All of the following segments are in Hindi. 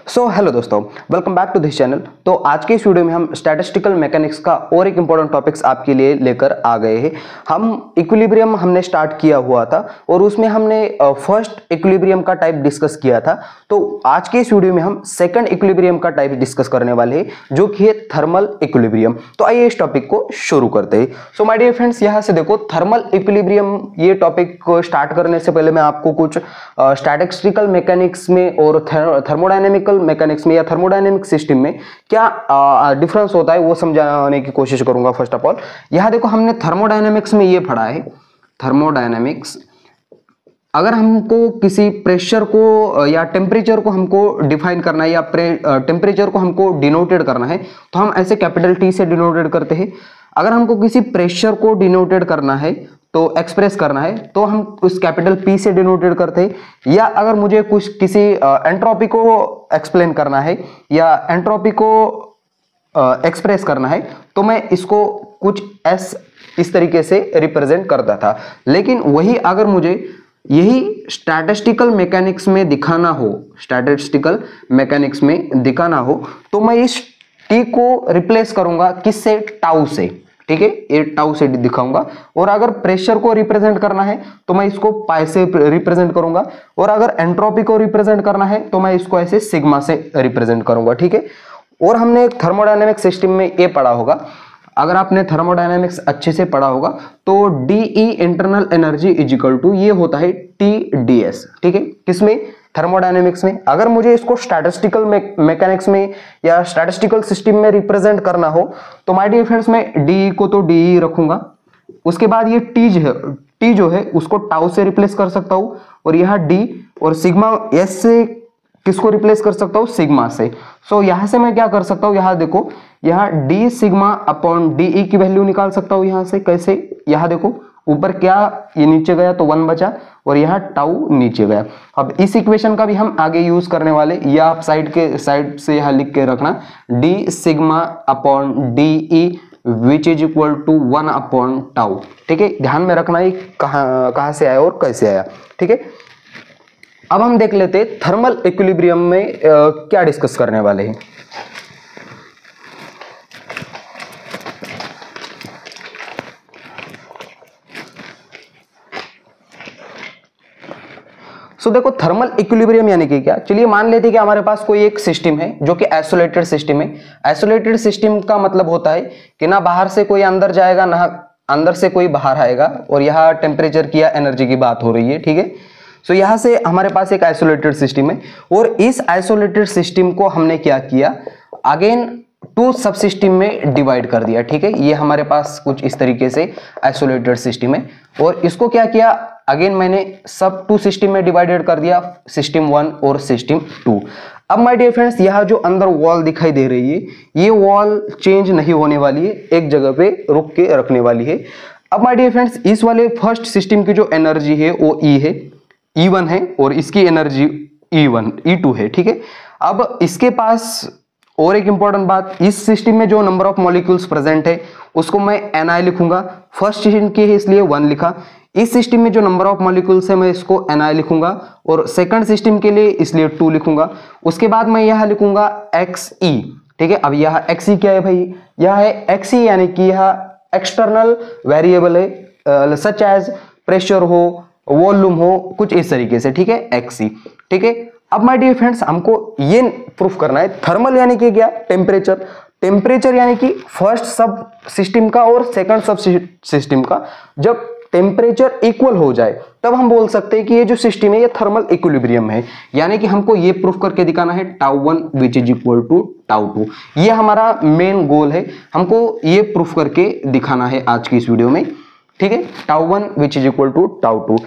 सो हेलो दोस्तों, welcome back to this channel. तो आज के इस वीडियो में हम स्टैटिस्टिकल मैकेनिक्स का और एक इंपॉर्टेंट टॉपिक्स आपके लिए लेकर आ गए हैं। हम इक्विलिब्रियम हमने स्टार्ट किया हुआ था और उसमें हमने फर्स्ट इक्विलिब्रियम का टाइप डिस्कस किया था। तो आज के इस वीडियो में हम सेकंड इक्विलिब्रियम का टाइप डिस्कस करने वाले हैं, जो कि है थर्मल इक्विलिब्रियम। तो आइए इस टॉपिक को शुरू करते हैं। सो माय डियर फ्रेंड्स, यहाँ से देखो, थर्मल इक्विलिब्रियम ये टॉपिक को स्टार्ट करने से पहले मैं आपको कुछ स्टैटिस्टिकल मैकेनिक्स में और थर्मोडायनेमिकल मैकेनिक्स में या थर्मोडायनेमिक सिस्टम में क्या डिफरेंस होता है वो समझाने की कोशिश करूंगा। फर्स्ट ऑफ ऑल, यहां देखो, हमने थर्मोडायनेमिक्स में ये पढ़ा है। थर्मोडायनेमिक्स, अगर हमको किसी प्रेशर को या टेम्परेचर को हमको डिफाइन करना है या टेम्परेचर को हमको डिनोटेड करना है, तो हम ऐसे कैपिटल टी से डिनोटेड करते हैं। अगर हमको किसी प्रेशर को डिनोटेड करना है, तो एक्सप्रेस करना है, तो हम उस कैपिटल पी से डिनोटेड करते हैं। या अगर मुझे कुछ किसी एंट्रोपी को एक्सप्लेन करना है या एंट्रोपी को एक्सप्रेस करना है, तो मैं इसको कुछ एस इस तरीके से रिप्रेजेंट करता था। लेकिन वही अगर मुझे यही स्टैटिस्टिकल मैकेनिक्स में दिखाना हो, स्टैटिस्टिकल मैकेनिक्स में दिखाना हो, तो मैं इस टी को रिप्लेस करूंगा किससे? टाउ से। ठीक है, ये टाउ से दिखाऊंगा। और अगर प्रेशर को रिप्रेजेंट करना है तो मैं इसको पाई से रिप्रेजेंट करूंगा, और अगर एंट्रोपी को रिप्रेजेंट करना है तो मैं इसको ऐसे सिग्मा से रिप्रेजेंट करूंगा। ठीक है, और हमने थर्मोडायनेमिक सिस्टम में ये पढ़ा होगा, अगर आपने थर्मोडायनेमिक्स अच्छे से पढ़ा होगा, तो DE internal energy is equal to ये होता है टीडीएस। ठीक है, किसमें? थर्मोडायनेमिक्स में। अगर मुझे इसको स्टैटिस्टिकल मैकेनिक्स में या स्टैटिस्टिकल सिस्टम में रिप्रेजेंट करना हो, तो माय डियर फ्रेंड्स, मैं डीई को तो डीई रखूंगा, उसके बाद ये टी जो है उसको टाउ से रिप्लेस कर सकता हूं, और यह डी और सिग्मा एस से किसको रिप्लेस कर सकता हूं? सिग्मा से। सो यहां से मैं क्या कर सकता हूं? यहां देखो, यहां डी सिग्मा अपॉन डीई की वैल्यू निकाल सकता हूं यहां से। कैसे? यहां देखो, ऊपर क्या, ये नीचे गया तो 1 बचा, और यहाँ टाउ नीचे गया। अब इस इक्वेशन का भी हम आगे यूज करने वाले, या आप साइड से यहाँ लिख के रखना, D sigma upon DE which is equal to 1 upon tau. ठीक है, ध्यान में रखना ये कहाँ से आया और कैसे आया। ठीक है, अब हम देख लेते हैं थर्मल इक्विलिब्रियम में क्या डिस्कस करने वाले हैं। सो देखो, थर्मल इक्विलिब्रियम यानी कि क्या? चलिए मान लेते हैं कि हमारे पास कोई एक सिस्टम है जो कि आइसोलेटेड सिस्टम है। आइसोलेटेड सिस्टम का मतलब होता है कि ना बाहर से कोई अंदर जाएगा, ना अंदर से कोई बाहर आएगा, और यहाँ टेम्परेचर की या एनर्जी की बात हो रही है। ठीक है, सो यहाँ से हमारे पास एक आइसोलेटेड सिस्टम है, और इस आइसोलेटेड सिस्टम को हमने क्या किया? अगेन 2 सब सिस्टम में डिवाइड कर दिया। ठीक है, ये हमारे पास कुछ इस तरीके से आइसोलेटेड सिस्टम है, और इसको क्या किया? अगेन मैंने सब 2 सिस्टम में डिवाइडेड कर दिया, सिस्टम 1 और सिस्टम 2। अब माय डियर फ्रेंड्स, यहाँ जो अंदर वॉल दिखाई दे रही है, ये वॉल चेंज नहीं होने वाली है, एक जगह पे रुक के रखने वाली है। अब माय डियर फ्रेंड्स, इस वाले फर्स्ट सिस्टम की जो एनर्जी है वो ई है, E1 है, और इसकी एनर्जी E1 E2 है। ठीक है, अब इसके पास और एक इंपॉर्टेंट बात, इस सिस्टम में जो नंबर ऑफ मॉलिक्यूल्स प्रेजेंट है उसको मैं Ni लिखूंगा। फर्स्ट सिस्टम की है इसलिए 1 लिखा। इस सिस्टम में जो नंबर ऑफ मॉलिक्यूल्स है मैं इसको Ni लिखूंगा, और सेकंड सिस्टम के लिए इसलिए 2 लिखूंगा। उसके बाद मैं यह लिखूंगा Xe। ठीक है, अब यह Xe क्या है भाई? यह है Xe, यानी कि यह एक्सटर्नल वेरिएबल है, सच एज प्रेशर हो, वॉल्यूम हो, कुछ इस तरीके से। ठीक है, Xe। ठीक है, अब माय डियर फ्रेंड्स, हमको ये प्रूफ करना है, थर्मल यानी कि क्या? टेम्परेचर। टेम्परेचर यानी कि फर्स्ट सब सिस्टम का और सेकंड सब सिस्टम का जब टेम्परेचर इक्वल हो जाए, तब हम बोल सकते हैं कि ये जो सिस्टम है ये थर्मल इक्विलिब्रियम है। यानी कि हमको ये प्रूफ करके दिखाना है tau 1 which is equal to tau 2। ये हमारा मेन गोल है, हमको ये प्रूफ करके दिखाना है आज की इस वीडियो में। ठीक है, tau 1 which is equal to tau 2।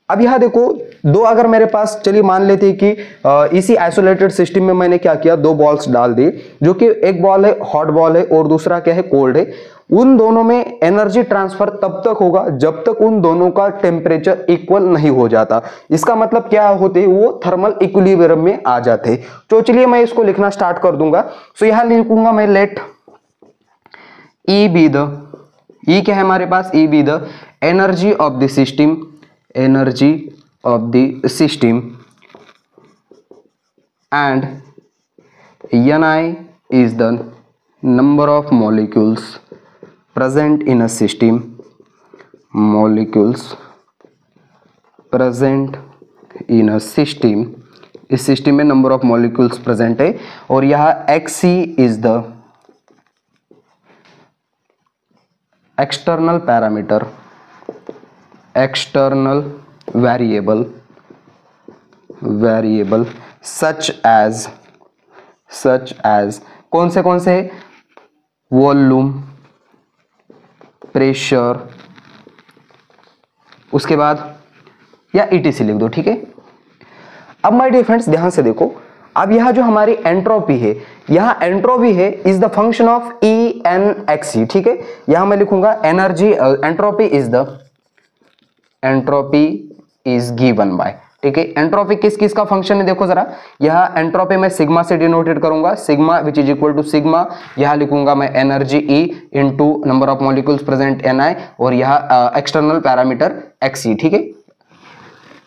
अब यहां देखो, 2 अगर मेरे पास, चलिए मान लेते हैं कि इसी आइसोलेटेड सिस्टम में मैंने क्या किया? 2 बॉल्स डाल दिए, जो कि एक बॉल है हॉट बॉल है और दूसरा क्या है? कोल्ड है। उन दोनों में एनर्जी ट्रांसफर तब तक होगा जब तक उन दोनों का टेम्परेचर इक्वल नहीं हो जाता। इसका मतलब क्या होते? वो थर्मल इक्विलिब्रियम में आ जाते। तो चलिए मैं इसको लिखना स्टार्ट कर दूंगा। सो यहां लिखूंगा मैं, let E be the, E क्या है हमारे पास? E be the energy of the system, energy of the system, and Ni is the number of molecules present in a system, molecules present in a system, इस सिस्टम में नंबर ऑफ मॉलिक्यूल्स प्रेजेंट है, और यह Xc is the external parameter, external variable such as कौन से वॉल्यूम, प्रेशर, उसके बाद या ETC लिख दो, ठीक है। अब माय डियर फ्रेंड्स ध्यान से देखो, अब यह जो हमारी एंट्रोपी है, यह एंट्रोपी है is the function of ENXC, ठीक है। यहां मैं लिखूंगा energy, entropy is given by, ठीक है। एंट्रोपी किस किस का फंक्शन है देखो जरा, यह एंट्रोपी मैं सिग्मा से डिनोटेड करूंगा, sigma which is equal to sigma, यहां लिखूंगा मैं energy E into number of molecules present Ni, और यह एक्सटर्नल पैरामीटर Xc, ठीक है।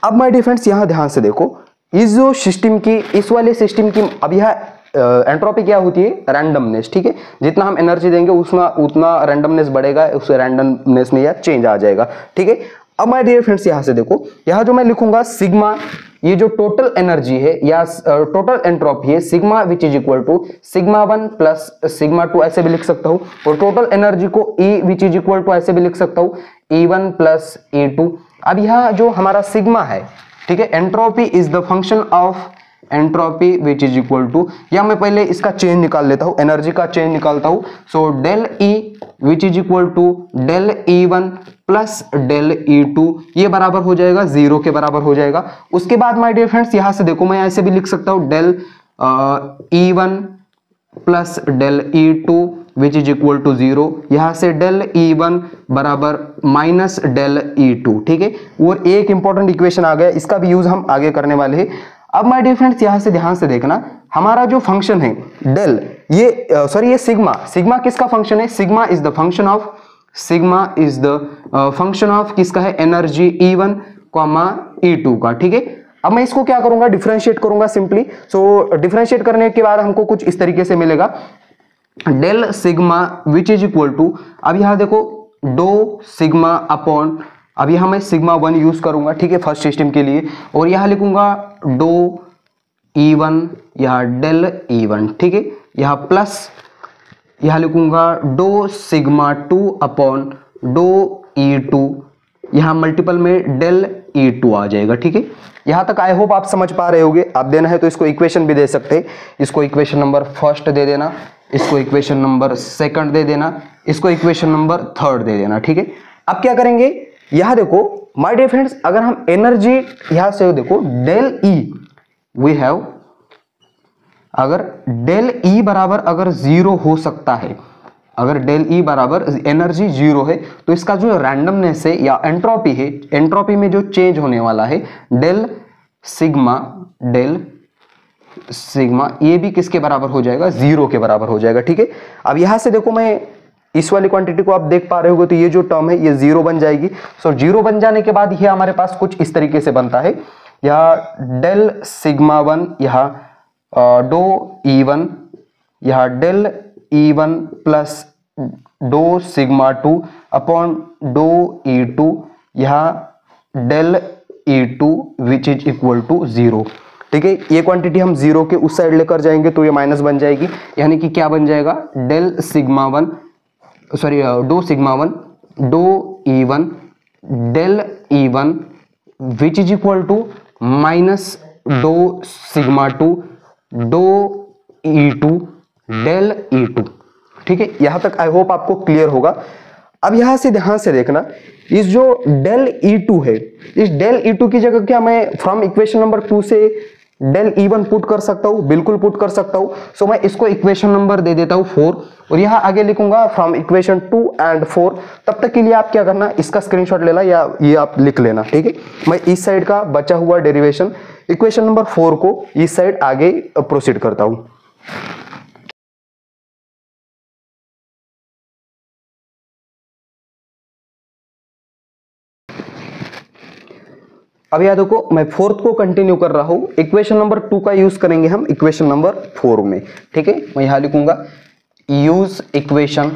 अब माय डियर फ्रेंड्स यहां ध्यान से देखो, इस जो सिस्टम की, इस वाले सिस्टम की, अब यह एंट्रोपी क्या होती है, रैंडमनेस, ठीक है। जितना हम एनर्जी देंगे उतना रैंडमनेस बढ़ेगा, उस रैंडमनेस में यह चेंज आ जाएगा, ठीक है। अब माय डियर फ्रेंड्स यहां से देखो, यहां जो मैं लिखूंगा सिग्मा, ये जो टोटल एनर्जी है या टोटल एंट्रोपी है, sigma which is equal to sigma 1 plus sigma 2 ऐसे भी लिख सकता हूं, और टोटल एनर्जी को E which is equal to ऐसे भी लिख सकता हूं E1 प्लस E2। अब यह जो हमारा सिग्मा है, ठीक है, entropy is the function of entropy which is equal to, या मैं पहले इसका चेंज निकाल लेता हूं, एनर्जी का चेंज निकालता हूं, so del E which is equal to del E1 plus del E2, ये बराबर हो जाएगा 0 के बराबर हो जाएगा। उसके बाद माय डियर फ्रेंड्स यहां से देखो, मैं ऐसे भी लिख सकता हूं del E1 plus del E2 which is equal to 0, यहां से डेल E1 बराबर माइनस डेल E2, ठीक है। और एक इंपॉर्टेंट इक्वेशन आ गया, इसका भी यूज हम आगे करने वाले हैं। अब माय डियर फ्रेंड्स यहां से ध्यान से देखना, हमारा जो फंक्शन है डेल, ये सिग्मा किसका फंक्शन है, sigma is the function of किसका है, एनर्जी E1 E2 का, ठीक है। अब मैं इसको क्या करूंगा, डिफरेंशिएट करूंगा सिंपली। सो डिफरेंशिएट करने के बाद हमको कुछ इस तरीके से मिलेगा, del sigma which is equal to, अब यहां देखो डो सिग्मा अपॉन, अब यहां मैं सिग्मा 1 यूज करूंगा, ठीक है, फर्स्ट सिस्टम के लिए, और यहां लिखूंगा डो E1, यहां डेल E1, ठीक है, यहां प्लस, यहां लिखूंगा डो सिग्मा 2 अपॉन डो E2, यहां मल्टीपल में डेल E2 आ जाएगा, ठीक है। यहां तक आई होप आप समझ पा रहे होगे। आप देना है तो इसको इक्वेशन भी दे सकते हैं, इसको इक्वेशन नंबर फर्स्ट दे देना, इसको इक्वेशन नंबर सेकंड दे देना, इसको इक्वेशन नंबर थर्ड दे देना, ठीक है। अब क्या करेंगे, यहां देखो माय डियर फ्रेंड्स, अगर हम एनर्जी यहां से देखो डेल E वी हैव, अगर डेल E बराबर अगर 0 हो सकता है, अगर डेल E बराबर एनर्जी 0 है, तो इसका जो रैंडमनेस है या एंट्रोपी है, एंट्रोपी में जो चेंज होने वाला है डेल सिग्मा ये भी किसके बराबर हो जाएगा, 0 के बराबर हो जाएगा, ठीक है। अब यहां से देखो, मैं इस वाली क्वांटिटी को आप देख पा रहे होगे, तो ये जो टर्म है ये 0 बन जाएगी। सो 0 बन जाने के बाद ये हमारे पास कुछ इस तरीके से बनता है, यह डेल सिग्मा 1, यह डो E1, यह डेल E1 प्लस डो सिग्मा 2 अपॉन डो E2, यह del E2 which is equal to 0, ठीक है। ये क्वांटिटी हम 0 के उस साइड लेकर जाएंगे तो ये माइनस बन जाएगी, यानी कि क्या बन जाएगा, डेल सिग्मा 1, सॉरी डो सिग्मा 1 डो E1 del E1 which is equal to minus डो सिग्मा 2 डो E2 डेल E2, ठीक है। यहां तक आई होप आपको क्लियर होगा। अब यहां से ध्यान से देखना, इस जो डेल E2 है, इस डेल E2 की जगह क्या मैं फ्रॉम इक्वेशन नंबर 2 से डेल E1 पुट कर सकता हूं, बिल्कुल पुट कर सकता हूं। सो मैं इसको इक्वेशन नंबर दे देता हूं 4, और यहां आगे लिखूंगा फ्रॉम इक्वेशन 2 एंड 4। तब तक के लिए आप क्या करना, इसका स्क्रीनशॉट लेना या ये आप लिख लेना, ठीक है। मैं इस साइड का बचा हुआ डेरिवेशन इक्वेशन नंबर 4 को इस साइड आगे प्रोसीड करता हूं। अब याद देखो मैं फोर्थ को कंटिन्यू कर रहा हूं, इक्वेशन नंबर 2 का यूज करेंगे हम इक्वेशन नंबर 4 में। ठीक है, मैं यहां लिखूंगा use equation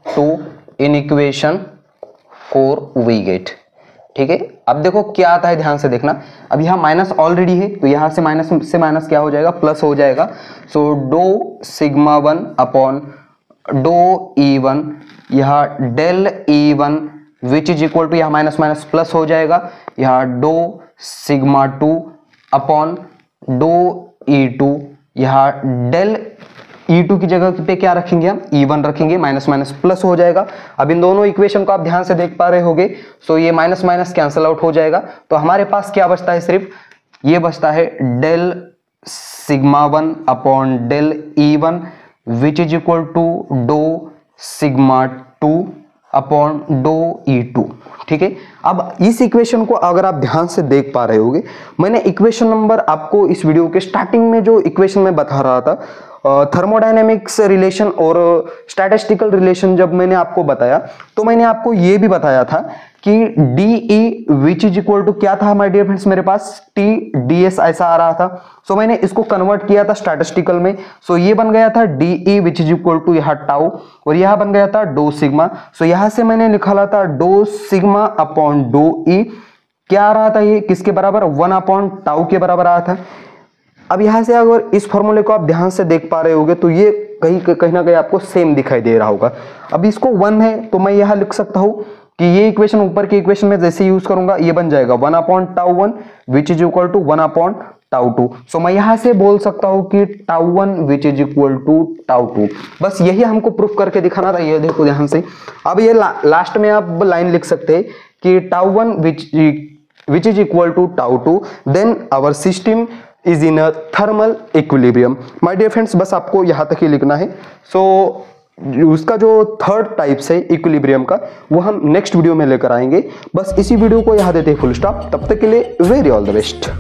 2 in equation 4 we get. ठीक है, अब देखो क्या आता है, ध्यान से देखना। अब यहाँ माइनस ऑलरेडी है तो यहाँ से माइनस क्या हो जाएगा, प्लस हो जाएगा। सो डो सिग्मा 1 अपॉन डो E1, यहाँ del E1 which is equal to, यहाँ माइनस माइनस प्लस हो जाएगा, यहाँ डो सिग्मा 2 अपॉन डो E2, यहाँ डेल E2 की जगह पे क्या रखेंगे हम, E1 रखेंगे, माइनस माइनस प्लस हो जाएगा। अब इन दोनों इक्वेशन को आप ध्यान से देख पा रहे होगे, सो ये माइनस माइनस कैंसिल आउट हो जाएगा। तो हमारे पास क्या बचता है, सिर्फ ये बचता है del sigma 1 upon del E1 which is equal to डो सिग्मा 2 अपॉन डो E2। ठीक है, अब इस इक्वेशन को अगर आप ध्यान से देख पा रहे होगे, मैंने इक्वेशन नंबर आपको इस वीडियो के स्टार्टिंग में जो इक्वेशन में बता रहा था, थर्मोडायनेमिक्स रिलेशन और स्टैटिस्टिकल रिलेशन, जब मैंने आपको बताया तो मैंने आपको ये भी बताया था कि DE which is equal to क्या था माय डियर फ्रेंड्स, मेरे पास TDS ऐसा आ रहा था। सो मैंने इसको कन्वर्ट किया था स्टैटिस्टिकल में। सो ये बन गया था DE which is equal to यहाँ टाउ, और यह बन गया था डो सिग्मा। सो यहां से मैंने निकाला था डो सिग्मा अपॉन डो E, क्या आ रहा था, ये किसके बराबर, 1 अपॉन टाउ के बराबर आया था। अब यहां से अगर इस फॉर्मूले को आप ध्यान से देख पा रहे होगे तो ये कहीं ना कहीं आपको सेम दिखाई दे रहा होगा। अब इसको 1 है तो मैं यहां लिख सकता हूं कि ये इक्वेशन ऊपर की इक्वेशन में जैसे यूज करूंगा ये बन जाएगा 1 upon tau 1 which is equal to 1 upon tau 2। So मैं यहां से बोल सकता हूं कि tau 1 which is equal to tau 2। बस यही हमको प्रूफ करके दिखाना था। ये देखो ध्यान से, अब ये लास्ट में आप लाइन लिख सकते हैं कि tau 1 which is equal to tau 2, then our system is in a thermal equilibrium. My dear friends, बस आपको यहां तक ही लिखना है। सो उसका जो थर्ड टाइप्स है इक्विलिब्रियम का, वो हम नेक्स्ट वीडियो में लेकर आएंगे। बस इसी वीडियो को यहां देते हैं फुल स्टॉप। तब तक के लिए वेरी ऑल द बेस्ट।